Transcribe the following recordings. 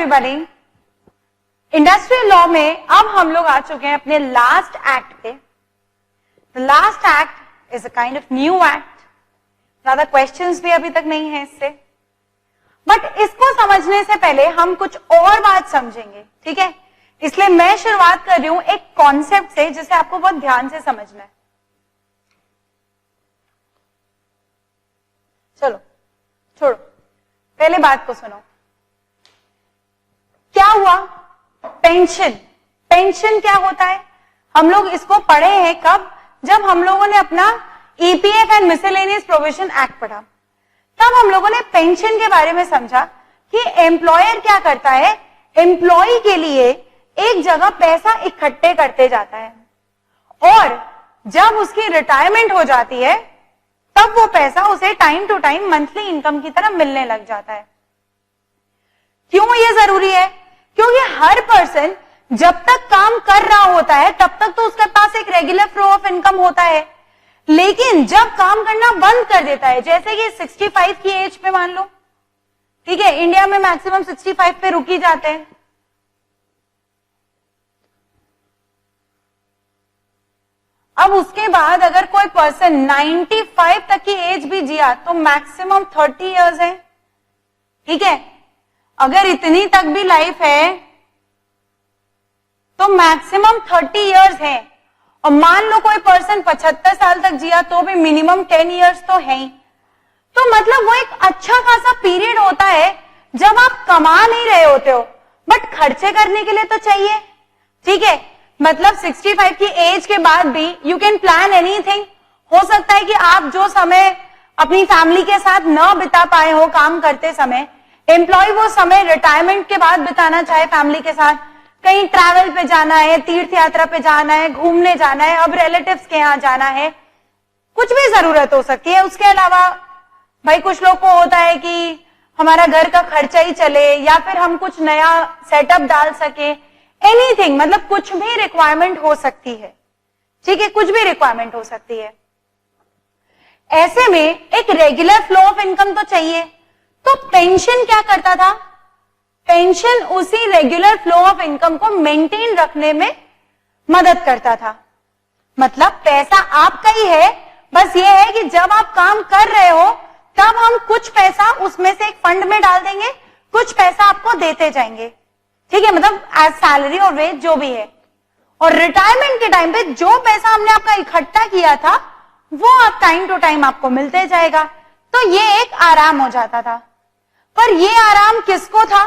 Everybody, industrial law में अब हम लोग आ चुके हैं अपने लास्ट एक्ट पे। Last act is a kind of new act, ज्यादा क्वेश्चंस भी अभी तक नहीं है इससे, बट इसको समझने से पहले हम कुछ और बात समझेंगे, ठीक है? इसलिए मैं शुरुआत कर रही हूं एक कॉन्सेप्ट से जिसे आपको बहुत ध्यान से समझना है। चलो छोड़ो, पहले बात को सुनो। क्या हुआ? पेंशन। पेंशन क्या होता है? हम लोग इसको पढ़े हैं कब? जब हम लोगों ने अपना EPF and miscellaneous provision act पढ़ा, तब हम लोगों ने पेंशन के बारे में समझा कि एम्प्लॉयर क्या करता है, एम्प्लॉय के लिए एक जगह पैसा इकट्ठे करते जाता है और जब उसकी रिटायरमेंट हो जाती है तब वो पैसा उसे time to time monthly income की तरह मिलने लग जाता है। क्यों ये जरूरी है? क्योंकि हर पर्सन जब तक काम कर रहा होता है तब तक तो उसके पास एक रेगुलर फ्लो ऑफ इनकम होता है, लेकिन जब काम करना बंद कर देता है, जैसे कि 65 की एज पे मान लो, ठीक है, इंडिया में मैक्सिमम 65 पे रुक ही जाते हैं, अब उसके बाद अगर कोई पर्सन 95 तक की एज भी जिया तो मैक्सिमम 30 इयर्स है, ठीक है? अगर इतनी तक भी लाइफ है तो मैक्सिमम 30 इयर्स है, और मान लो कोई पर्सन 75 साल तक जिया तो भी मिनिमम 10 इयर्स तो है ही। तो मतलब वो एक अच्छा खासा पीरियड होता है जब आप कमा नहीं रहे होते हो बट खर्चे करने के लिए तो चाहिए, ठीक है? मतलब 65 की एज के बाद भी यू कैन प्लान एनीथिंग। हो सकता है कि आप जो समय अपनी फैमिली के साथ न बिता पाए हो काम करते समय, एम्प्लॉय वो समय रिटायरमेंट के बाद बिताना चाहे फैमिली के साथ, कहीं ट्रैवल पे जाना है, तीर्थ यात्रा पे जाना है, घूमने जाना है, अब रिलेटिव्स के यहाँ जाना है, कुछ भी जरूरत हो सकती है। उसके अलावा भाई कुछ लोग को होता है कि हमारा घर का खर्चा ही चले या फिर हम कुछ नया सेटअप डाल सके, एनीथिंग, मतलब कुछ भी रिक्वायरमेंट हो सकती है, ठीक है? कुछ भी रिक्वायरमेंट हो सकती है। ऐसे में एक रेगुलर फ्लो ऑफ इनकम तो चाहिए। तो पेंशन क्या करता था? पेंशन उसी रेगुलर फ्लो ऑफ इनकम को मेंटेन रखने में मदद करता था। मतलब पैसा आपका ही है, बस ये है कि जब आप काम कर रहे हो तब हम कुछ पैसा उसमें से एक फंड में डाल देंगे, कुछ पैसा आपको देते जाएंगे, ठीक है? मतलब एज सैलरी और वेज जो भी है, और रिटायरमेंट के टाइम पे जो पैसा हमने आपका इकट्ठा किया था वो आप टाइम टू टाइम आपको मिलते जाएगा। तो ये एक आराम हो जाता था। पर ये आराम किसको था?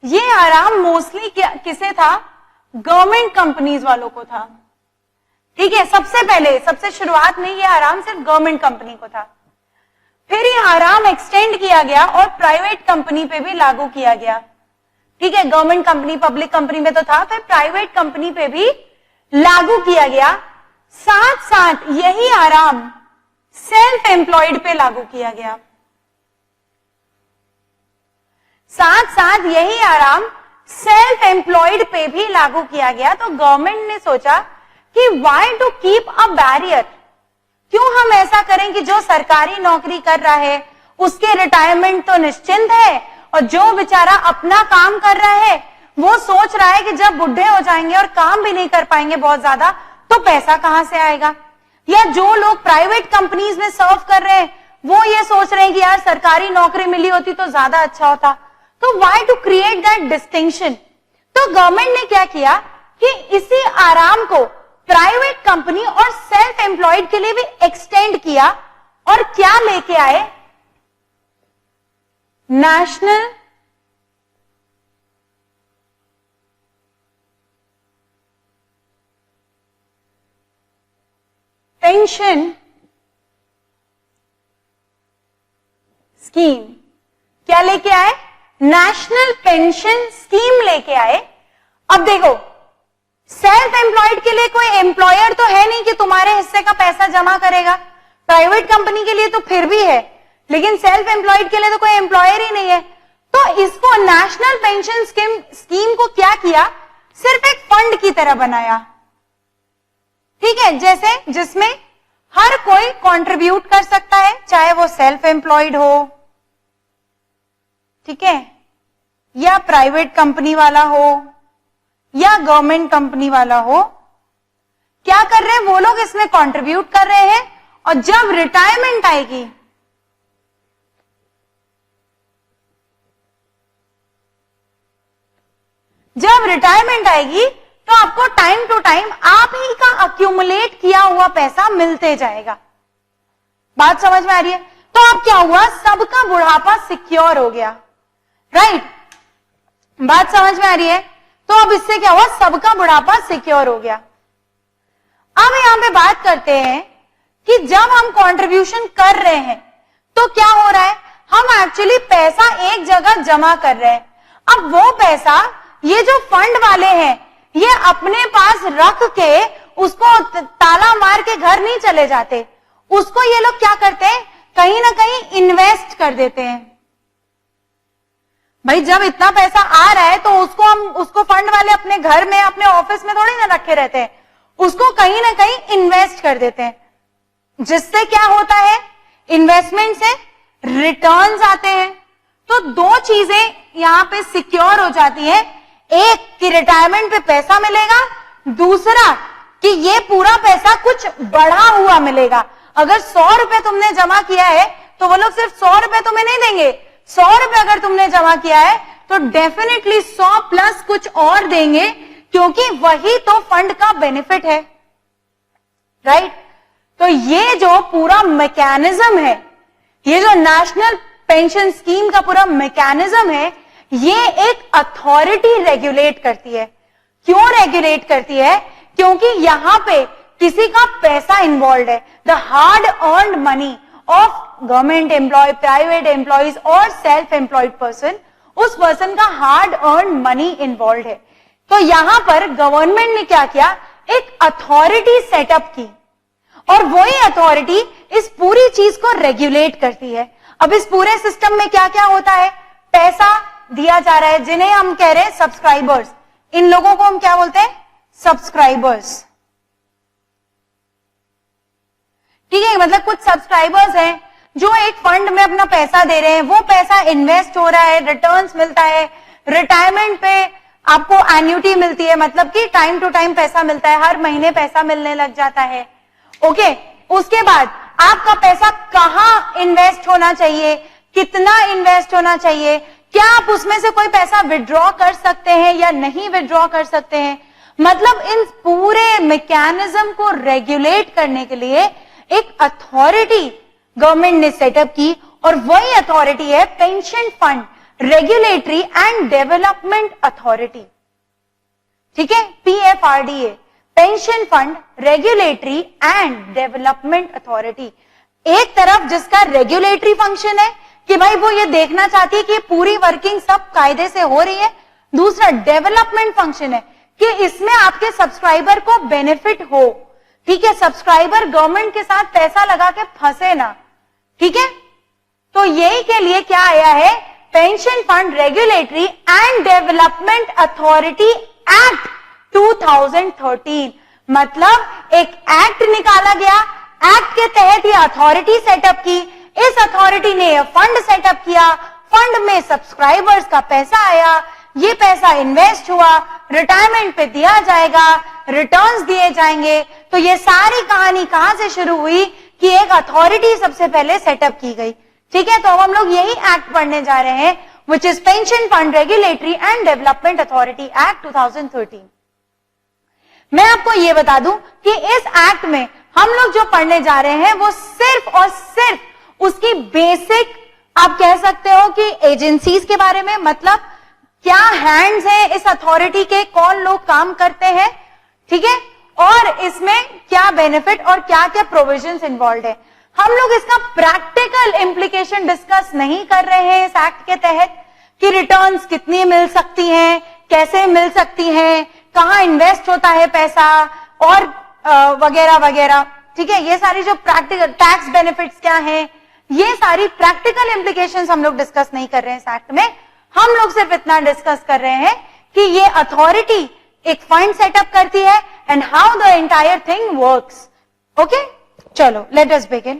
ये आराम मोस्टली किसे था? गवर्नमेंट कंपनीज वालों को था, ठीक है? सबसे पहले, सबसे शुरुआत में ये आराम सिर्फ गवर्नमेंट कंपनी को था, फिर ये आराम एक्सटेंड किया गया और प्राइवेट कंपनी पे भी लागू किया गया, ठीक है? गवर्नमेंट कंपनी, पब्लिक कंपनी में तो था, फिर प्राइवेट कंपनी पे भी लागू किया गया। साथ साथ यही आराम सेल्फ एम्प्लॉयड पे लागू किया गया। साथ साथ यही आराम सेल्फ एम्प्लॉयड पे भी लागू किया गया। तो गवर्नमेंट ने सोचा कि why to keep a barrier, क्यों हम ऐसा करें कि जो सरकारी नौकरी कर रहा है उसके रिटायरमेंट तो निश्चिंत है, और जो बेचारा अपना काम कर रहा है वो सोच रहा है कि जब बुढ़े हो जाएंगे और काम भी नहीं कर पाएंगे बहुत ज्यादा तो पैसा कहां से आएगा। या जो लोग प्राइवेट कंपनीज में सर्व कर रहे हैं वो ये सोच रहे हैं कि यार सरकारी नौकरी मिली होती तो ज्यादा अच्छा होता। तो why to create that distinction? तो गवर्नमेंट ने क्या किया कि इसी आराम को प्राइवेट कंपनी और सेल्फ एम्प्लॉयड के लिए भी एक्सटेंड किया, और क्या लेके आए? National pension scheme. क्या लेके आए? नेशनल पेंशन स्कीम लेके आए। अब देखो, सेल्फ एम्प्लॉयड के लिए कोई एम्प्लॉयर तो है नहीं कि तुम्हारे हिस्से का पैसा जमा करेगा, प्राइवेट कंपनी के लिए तो फिर भी है, लेकिन सेल्फ एम्प्लॉयड के लिए तो कोई एम्प्लॉयर ही नहीं है। तो इसको नेशनल पेंशन स्कीम को क्या किया? सिर्फ एक फंड की तरह बनाया, ठीक है? जैसे जिसमें हर कोई कंट्रीब्यूट कर सकता है, चाहे वो सेल्फ एम्प्लॉयड हो, ठीक है, या प्राइवेट कंपनी वाला हो या गवर्नमेंट कंपनी वाला हो, क्या कर रहे हैं वो लोग इसमें कंट्रीब्यूट कर रहे हैं, और जब रिटायरमेंट आएगी तो आपको टाइम टू टाइम आप ही का अक्यूमुलेट किया हुआ पैसा मिलते जाएगा। बात समझ में आ रही है? तो अब क्या हुआ, सबका बुढ़ापा सिक्योर हो गया, राइट? बात समझ में आ रही है? तो अब इससे क्या हुआ, सबका बुढ़ापा सिक्योर हो गया। अब यहां पे बात करते हैं कि जब हम कंट्रीब्यूशन कर रहे हैं तो क्या हो रहा है, हम एक्चुअली पैसा एक जगह जमा कर रहे हैं। अब वो पैसा ये जो फंड वाले हैं ये अपने पास रख के उसको ताला मार के घर नहीं चले जाते, उसको ये लोग क्या करते हैं, कहीं ना कहीं इन्वेस्ट कर देते हैं। भाई जब इतना पैसा आ रहा है तो उसको फंड वाले अपने घर में अपने ऑफिस में थोड़ी ना रखे रहते हैं, उसको कहीं ना कहीं इन्वेस्ट कर देते हैं, जिससे क्या होता है, इन्वेस्टमेंट से रिटर्न्स आते हैं। तो दो चीजें यहां पे सिक्योर हो जाती हैं, एक कि रिटायरमेंट पे पैसा मिलेगा, दूसरा कि ये पूरा पैसा कुछ बढ़ा हुआ मिलेगा। अगर 100 रुपए तुमने जमा किया है तो वो लोग सिर्फ 100 रुपए तुम्हें नहीं देंगे, 100 रुपए अगर तुमने जमा किया है तो डेफिनेटली 100 प्लस कुछ और देंगे, क्योंकि वही तो फंड का बेनिफिट है, राइट? तो ये जो पूरा मैकेनिज्म है, ये जो नेशनल पेंशन स्कीम का पूरा मैकेनिज्म है, ये एक अथॉरिटी रेगुलेट करती है। क्यों रेगुलेट करती है? क्योंकि यहां पे किसी का पैसा इन्वॉल्व है, the hard earned money of government employ, private employees और सेल्फ एम्प्लॉयड पर्सन, उस पर्सन का हार्ड अर्न्ड मनी इन्वॉल्व है। तो यहां पर गवर्नमेंट ने क्या किया, एक अथॉरिटी सेटअप की, और वही अथॉरिटी इस पूरी चीज को रेगुलेट करती है। अब इस पूरे सिस्टम में क्या क्या होता है, पैसा दिया जा रहा है, जिन्हें हम कह रहे हैं सब्सक्राइबर्स। इन लोगों को हम क्या बोलते हैं, सब्सक्राइबर्स, ठीक है? मतलब कुछ सब्सक्राइबर्स हैं जो एक फंड में अपना पैसा दे रहे हैं, वो पैसा इन्वेस्ट हो रहा है, रिटर्न्स मिलता है, रिटायरमेंट पे आपको एन्युटी मिलती है, मतलब कि टाइम टू टाइम पैसा मिलता है, हर महीने पैसा मिलने लग जाता है। ओके, उसके बाद आपका पैसा कहां इन्वेस्ट होना चाहिए, कितना इन्वेस्ट होना चाहिए, क्या आप उसमें से कोई पैसा विड्रॉ कर सकते हैं या नहीं विड्रॉ कर सकते हैं, मतलब इन पूरे मैकेनिज्म को रेगुलेट करने के लिए एक अथॉरिटी गवर्नमेंट ने सेटअप की, और वही अथॉरिटी है pension fund regulatory and development authority, ठीक है? PFRDA, pension fund regulatory and development authority. एक तरफ जिसका रेगुलेटरी फंक्शन है कि भाई वो ये देखना चाहती है कि पूरी वर्किंग सब कायदे से हो रही है, दूसरा डेवलपमेंट फंक्शन है कि इसमें आपके सब्सक्राइबर को बेनिफिट हो, ठीक है? सब्सक्राइबर गवर्नमेंट के साथ पैसा लगा के फंसे ना, ठीक है? तो यही के लिए क्या आया है, pension fund regulatory and development authority act 2013, मतलब एक एक्ट निकाला गया, एक्ट के तहत ये अथॉरिटी सेटअप की, इस अथॉरिटी ने यह फंड सेटअप किया, फंड में सब्सक्राइबर्स का पैसा आया, ये पैसा इन्वेस्ट हुआ, रिटायरमेंट पे दिया जाएगा, रिटर्न्स दिए जाएंगे। तो ये सारी कहानी कहां से शुरू हुई कि एक अथॉरिटी सबसे पहले सेटअप की गई, ठीक है? तो अब हम लोग यही एक्ट पढ़ने जा रहे हैं, which is pension fund regulatory and development authority act 2013। मैं आपको ये बता दूं कि इस एक्ट में हम लोग जो पढ़ने जा रहे हैं वो सिर्फ और सिर्फ उसकी बेसिक, आप कह सकते हो कि एजेंसीज के बारे में, मतलब क्या हैंड्स हैं इस अथॉरिटी के, कौन लोग काम करते हैं, ठीक है? और इसमें क्या बेनिफिट और क्या क्या प्रोविजंस इन्वॉल्व है। हम लोग इसका प्रैक्टिकल इंप्लीकेशन डिस्कस नहीं कर रहे हैं इस एक्ट के तहत कि रिटर्न्स कितनी मिल सकती हैं, कैसे मिल सकती हैं, कहां इन्वेस्ट होता है पैसा, और वगैरह वगैरह, ठीक है? ये सारी जो प्रैक्टिकल टैक्स बेनिफिट्स क्या हैं, ये सारी प्रैक्टिकल इंप्लीकेशंस हम लोग डिस्कस नहीं कर रहे हैं इस एक्ट में। हम लोग सिर्फ इतना डिस्कस कर रहे हैं कि ये अथॉरिटी एक फंड सेटअप करती है and how the entire thing works. Okay, चलो लेट अस बिगिन।